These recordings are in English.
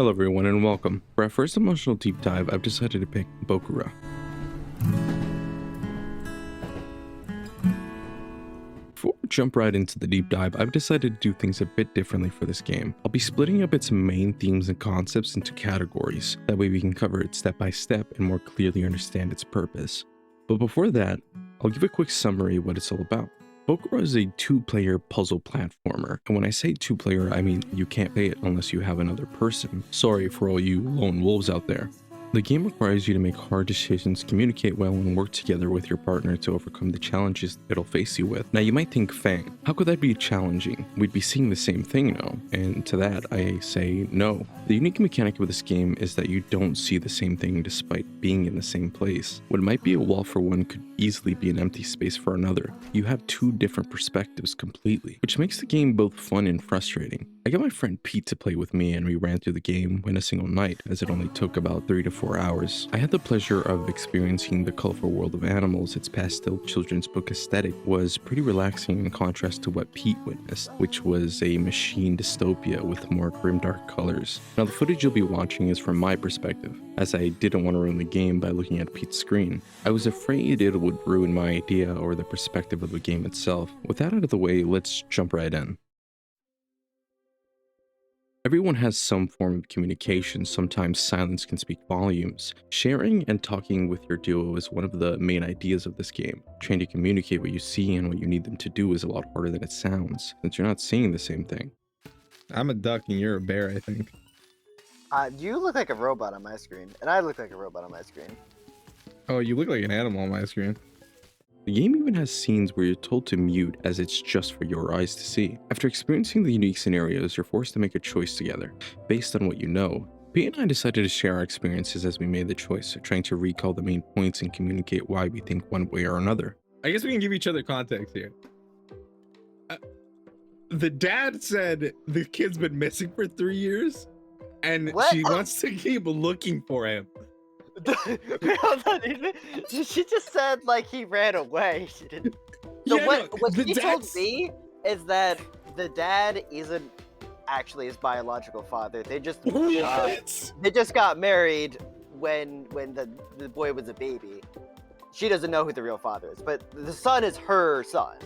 Hello everyone and welcome. For our first emotional deep dive, I've decided to pick Bokura. Before we jump right into the deep dive, I've decided to do things a bit differently for this game. I'll be splitting up its main themes and concepts into categories, that way we can cover it step by step and more clearly understand its purpose. But before that, I'll give a quick summary of what it's all about. Bokura is a two-player puzzle platformer, and when I say two-player, I mean you can't play it unless you have another person. Sorry for all you lone wolves out there. The game requires you to make hard decisions, communicate well, and work together with your partner to overcome the challenges it'll face you with. Now you might think, Fang, how could that be challenging? We'd be seeing the same thing, no? And to that, I say no. The unique mechanic of this game is that you don't see the same thing despite being in the same place. What might be a wall for one could easily be an empty space for another. You have two different perspectives completely, which makes the game both fun and frustrating. I got my friend Pete to play with me and we ran through the game in a single night, as it only took about 3 to 4 hours. I had the pleasure of experiencing the colorful world of animals. Its pastel children's book aesthetic was pretty relaxing in contrast to what Pete witnessed, which was a machine dystopia with more grimdark colors. Now the footage you'll be watching is from my perspective, as I didn't want to ruin the game by looking at Pete's screen. I was afraid it would ruin my idea or the perspective of the game itself. With that out of the way, let's jump right in. Everyone has some form of communication. Sometimes silence can speak volumes. Sharing and talking with your duo is one of the main ideas of this game. Trying to communicate what you see and what you need them to do is a lot harder than it sounds, since you're not seeing the same thing. I'm a duck and you're a bear, I think. You look like a robot on my screen, and I look like a robot on my screen. Oh, you look like an animal on my screen. The game even has scenes where you're told to mute as it's just for your eyes to see. After experiencing the unique scenarios, you're forced to make a choice together, based on what you know. Pete and I decided to share our experiences as we made the choice, trying to recall the main points and communicate why we think one way or another. I guess we can give each other context here. The dad said the kid's been missing for 3 years, and What? she wants to keep looking for him. She just said like he ran away. She didn't. So Yeah, what no, she told me is that the dad isn't actually his biological father. They just got married when the boy was a baby. She doesn't know who the real father is, but the son is her son.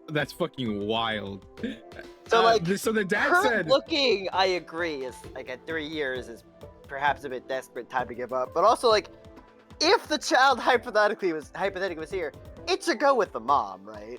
That's fucking wild. So so the dad her said, looking, I agree, is like at 3 years is perhaps a bit desperate time to give up. But also, like, if the child hypothetically was here, it should go with the mom, right?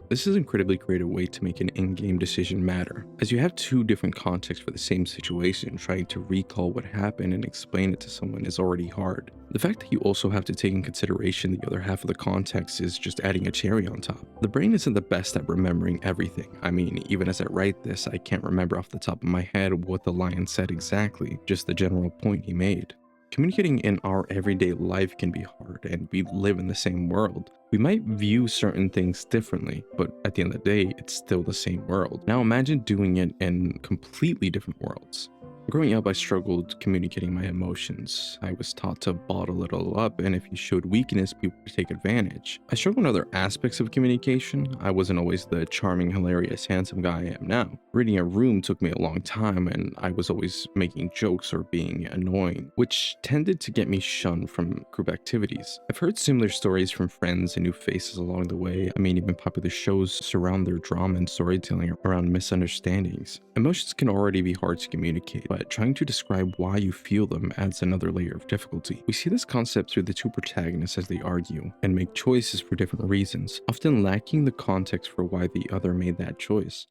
This is an incredibly creative way to make an in-game decision matter, as you have two different contexts for the same situation. Trying to recall what happened and explain it to someone is already hard. The fact that you also have to take in consideration the other half of the context is just adding a cherry on top. The brain isn't the best at remembering everything. I mean, even as I write this, I can't remember off the top of my head what the lion said exactly, just the general point he made. Communicating in our everyday life can be hard, and we live in the same world. We might view certain things differently, but at the end of the day, it's still the same world. Now imagine doing it in completely different worlds. Growing up, I struggled communicating my emotions. I was taught to bottle it all up, and if you showed weakness, people would take advantage. I struggled in other aspects of communication. I wasn't always the charming, hilarious, handsome guy I am now. Reading a room took me a long time, and I was always making jokes or being annoying, which tended to get me shunned from group activities. I've heard similar stories from friends and new faces along the way. I mean, even popular shows surround their drama and storytelling around misunderstandings. Emotions can already be hard to communicate, but trying to describe why you feel them adds another layer of difficulty. We see this concept through the two protagonists as they argue and make choices for different reasons, often lacking the context for why the other made that choice.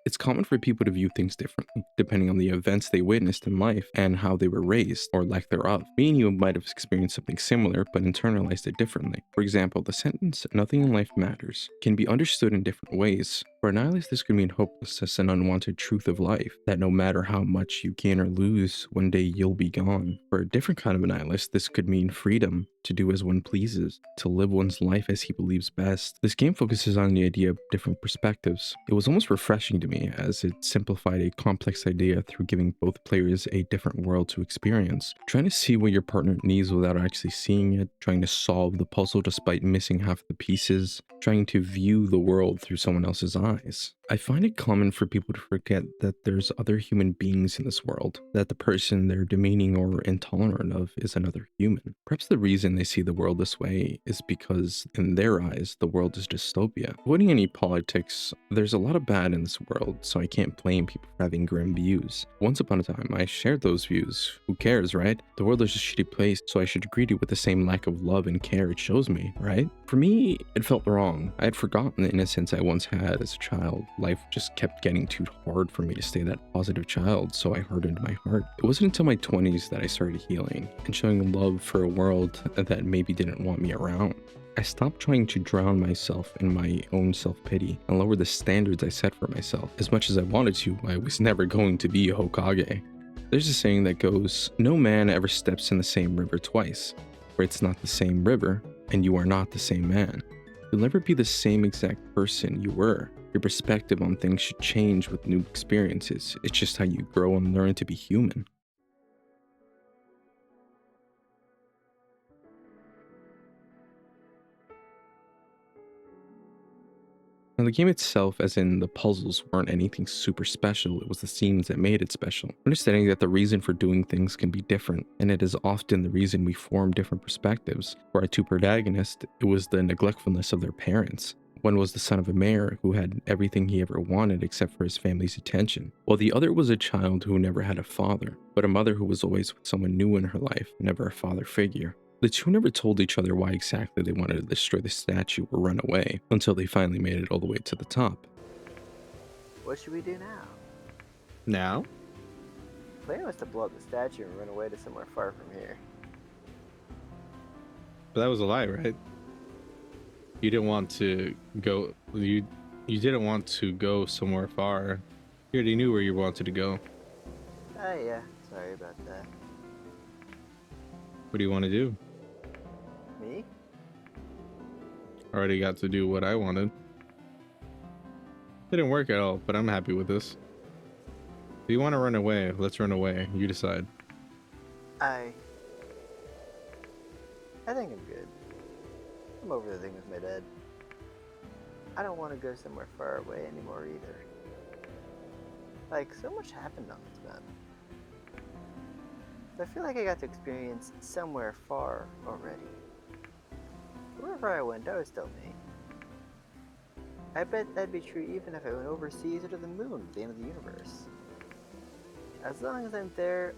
It's common for people to view things differently, depending on the events they witnessed in life and how they were raised, or lack thereof. Me and you might have experienced something similar, but internalized it differently. For example, the sentence, "nothing in life matters," can be understood in different ways. For a nihilist, this could mean hopelessness and unwanted truth of life, that no matter how much you gain or lose, one day you'll be gone. For a different kind of a nihilist, this could mean freedom, to do as one pleases, to live one's life as he believes best. This game focuses on the idea of different perspectives. It was almost refreshing to me, as it simplified a complex idea through giving both players a different world to experience. Trying to see what your partner needs without actually seeing it, trying to solve the puzzle despite missing half the pieces, trying to view the world through someone else's eyes. I find it common for people to forget that there's other human beings in this world, that the person they're demeaning or intolerant of is another human. Perhaps the reason they see the world this way is because, in their eyes, the world is dystopia. Avoiding any politics, there's a lot of bad in this world, so I can't blame people for having grim views. Once upon a time, I shared those views. Who cares, right? The world is a shitty place, so I should greet it with the same lack of love and care it shows me, right? For me, it felt wrong. I had forgotten the innocence I once had as a child. Life just kept getting too hard for me to stay that positive child, so I hardened my heart. It wasn't until my 20s that I started healing and showing love for a world that maybe didn't want me around. I stopped trying to drown myself in my own self-pity and lower the standards I set for myself. As much as I wanted to, I was never going to be a Hokage. There's a saying that goes, no man ever steps in the same river twice, for it's not the same river, and you are not the same man. You'll never be the same exact person you were. Your perspective on things should change with new experiences. It's just how you grow and learn to be human. Now, the game itself, as in the puzzles, weren't anything super special. It was the scenes that made it special. Understanding that the reason for doing things can be different, and it is often the reason we form different perspectives. For our two protagonists, it was the neglectfulness of their parents. One was the son of a mayor who had everything he ever wanted except for his family's attention, while the other was a child who never had a father, but a mother who was always with someone new in her life, never a father figure. The two never told each other why exactly they wanted to destroy the statue or run away, until they finally made it all the way to the top. What should we do now? Now? The plan was to blow up the statue and run away to somewhere far from here. But that was a lie, right? You didn't want to go. You didn't want to go somewhere far. You already knew where you wanted to go. Oh yeah, sorry about that. What do you want to do? Me? Already got to do what I wanted. Didn't work at all, but I'm happy with this. If you want to run away, let's run away. You decide. I think I'm good. I'm over the thing with my dad. I don't want to go somewhere far away anymore either. Like, so much happened on this map. I feel like I got to experience somewhere far already. Wherever I went, I was still me. I bet that'd be true even if I went overseas or to the moon at the end of the universe. As long as I'm there,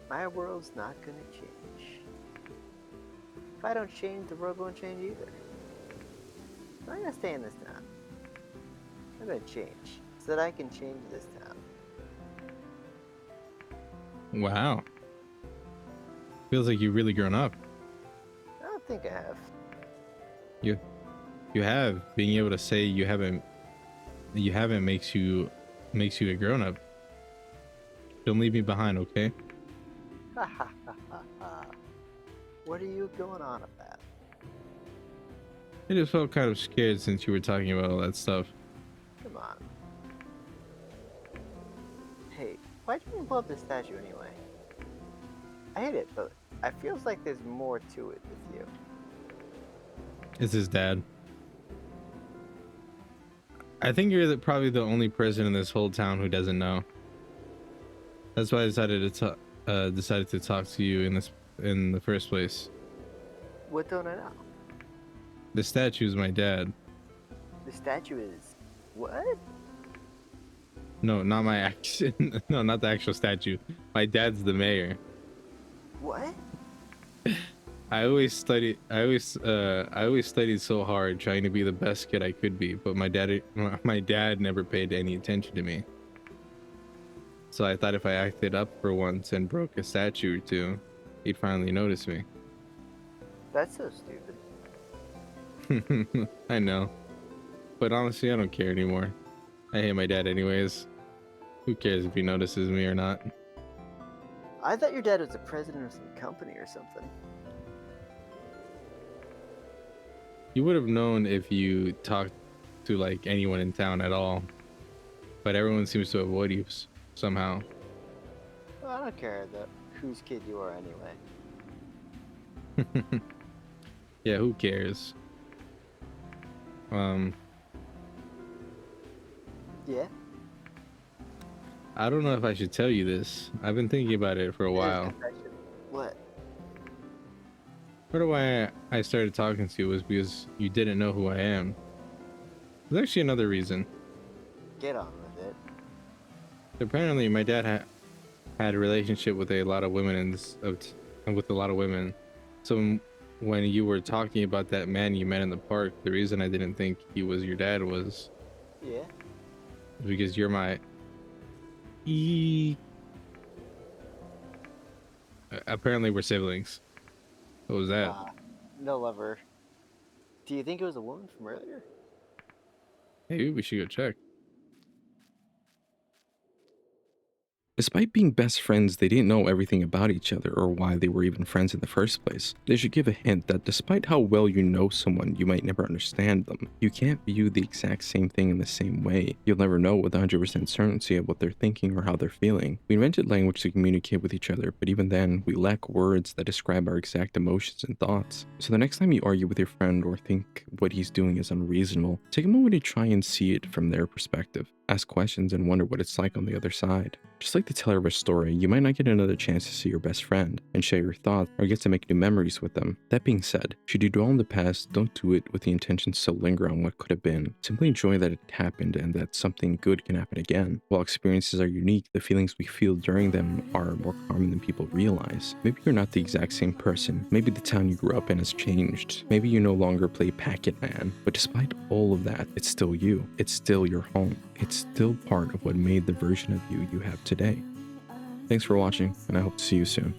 my world's not gonna change. If I don't change, the world won't change either. So I'm gonna stay in this town. I'm gonna change so that I can change this town. Wow. Feels like you've really grown up. I don't think I have. You have. Being able to say you haven't makes you a grown up. Don't leave me behind, okay? Ha ha ha ha ha. What are you going on about? I just felt kind of scared since you were talking about all that stuff. Come on. Hey, why'd you blow up the statue anyway? I hate it, but I feels like there's more to it with you. It's his dad. I think you're probably the only person in this whole town who doesn't know. That's why I decided to talk to you in the first place. What don't I know? The statue is my dad. The statue is... what? No, not my action. No, not the actual statue. My dad's the mayor. What? I always studied so hard trying to be the best kid I could be, but my dad never paid any attention to me. So I thought if I acted up for once and broke a statue or two, he'd finally notice me. That's so stupid. I know. But honestly, I don't care anymore. I hate my dad anyways. Who cares if he notices me or not? I thought your dad was the president of some company or something. You would have known if you talked to like anyone in town at all. But everyone seems to avoid you somehow. Well, I don't care whose kid you are anyway. Yeah, who cares? Yeah. I don't know if I should tell you this. I've been thinking about it for a while. What? Part of why I started talking to you was because you didn't know who I am. There's actually another reason. Get on with it. Apparently, my dad had a relationship with a lot of women and with a lot of women. So when you were talking about that man you met in the park, the reason I didn't think he was your dad was Yeah. because you're my apparently we're siblings. What was that? No lover. Do you think it was a woman from earlier? Maybe we should go check. Despite being best friends, they didn't know everything about each other or why they were even friends in the first place. They should give a hint that despite how well you know someone, you might never understand them. You can't view the exact same thing in the same way. You'll never know with 100% certainty of what they're thinking or how they're feeling. We invented language to communicate with each other, but even then, we lack words that describe our exact emotions and thoughts. So the next time you argue with your friend or think what he's doing is unreasonable, take a moment to try and see it from their perspective. Ask questions and wonder what it's like on the other side. Just like the teller of a story, you might not get another chance to see your best friend and share your thoughts or get to make new memories with them. That being said, should you dwell on the past, don't do it with the intentions to linger on what could have been. Simply enjoy that it happened and that something good can happen again. While experiences are unique, the feelings we feel during them are more common than people realize. Maybe you're not the exact same person. Maybe the town you grew up in has changed. Maybe you no longer play Pac-Man. But despite all of that, it's still you. It's still your home. It's still part of what made the version of you you have today. Thanks for watching, and I hope to see you soon.